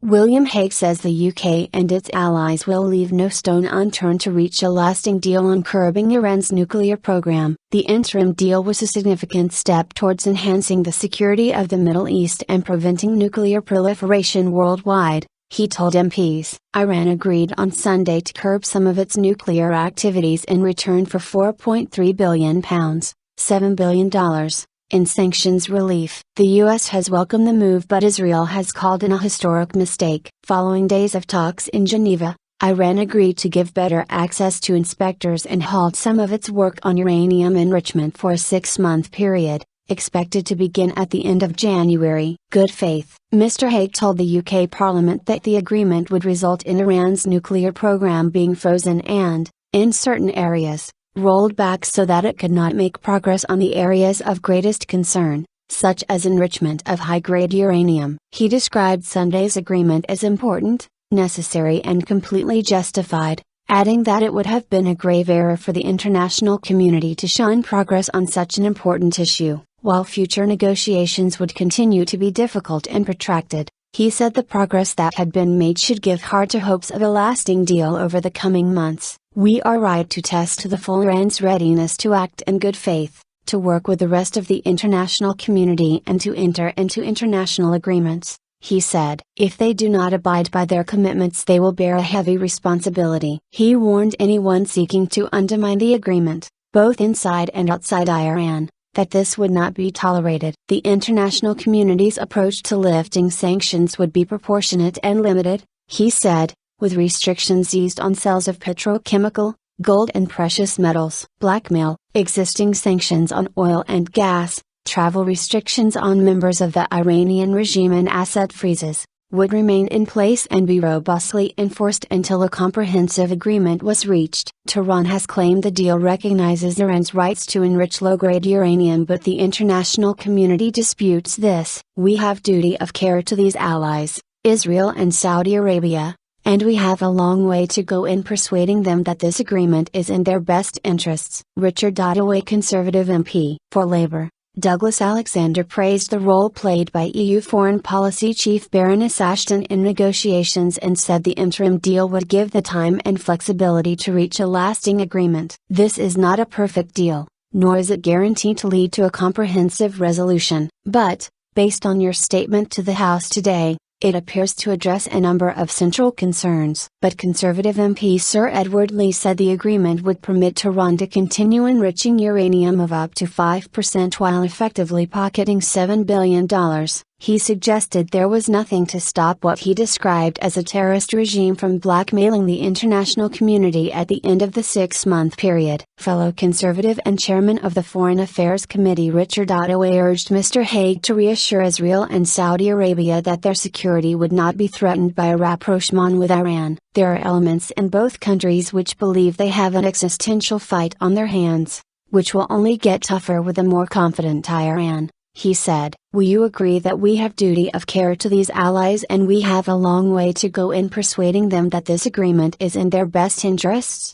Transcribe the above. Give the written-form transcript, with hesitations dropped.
William Hague says the UK and its allies will leave no stone unturned to reach a lasting deal on curbing Iran's nuclear program. The interim deal was a significant step towards enhancing the security of the Middle East and preventing nuclear proliferation worldwide, he told MPs. Iran agreed on Sunday to curb some of its nuclear activities in return for £4.3 billion, $7 billion. In sanctions relief. The U.S. has welcomed the move, but Israel has called it a historic mistake. Following days of talks in Geneva, Iran agreed to give better access to inspectors and halt some of its work on uranium enrichment for a 6-month period, expected to begin at the end of January. Good faith. Mr. Hague told the UK Parliament that the agreement would result in Iran's nuclear program being frozen and, in certain areas, rolled back so that it could not make progress on the areas of greatest concern, such as enrichment of high-grade uranium. He described Sunday's agreement as important, necessary and completely justified, adding that it would have been a grave error for the international community to shun progress on such an important issue. While future negotiations would continue to be difficult and protracted, he said the progress that had been made should give heart to hopes of a lasting deal over the coming months. We are right to test the full Iran's readiness to act in good faith, to work with the rest of the international community and to enter into international agreements, he said. If they do not abide by their commitments, they will bear a heavy responsibility. He warned anyone seeking to undermine the agreement, both inside and outside Iran, that this would not be tolerated. The international community's approach to lifting sanctions would be proportionate and limited, he said, with restrictions eased on sales of petrochemical, gold and precious metals. Blackmail, existing sanctions on oil and gas, travel restrictions on members of the Iranian regime and asset freezes, would remain in place and be robustly enforced until a comprehensive agreement was reached. Tehran has claimed the deal recognizes Iran's rights to enrich low-grade uranium, but the international community disputes this. We have duty of care to these allies, Israel and Saudi Arabia, and we have a long way to go in persuading them that this agreement is in their best interests. Richard Doddaway, Conservative MP for Labour, Douglas Alexander praised the role played by EU Foreign Policy Chief Baroness Ashton in negotiations and said the interim deal would give the time and flexibility to reach a lasting agreement. This is not a perfect deal, nor is it guaranteed to lead to a comprehensive resolution, but, based on your statement to the House today, it appears to address a number of central concerns. But Conservative MP Sir Edward Lee said the agreement would permit Tehran to continue enriching uranium of up to 5% while effectively pocketing $7 billion. He suggested there was nothing to stop what he described as a terrorist regime from blackmailing the international community at the end of the 6-month period. Fellow Conservative and Chairman of the Foreign Affairs Committee Richard Ottaway urged Mr. Hague to reassure Israel and Saudi Arabia that their security would not be threatened by a rapprochement with Iran. There are elements in both countries which believe they have an existential fight on their hands, which will only get tougher with a more confident Iran. He said, "Will you agree that we have duty of care to these allies and we have a long way to go in persuading them that this agreement is in their best interests?"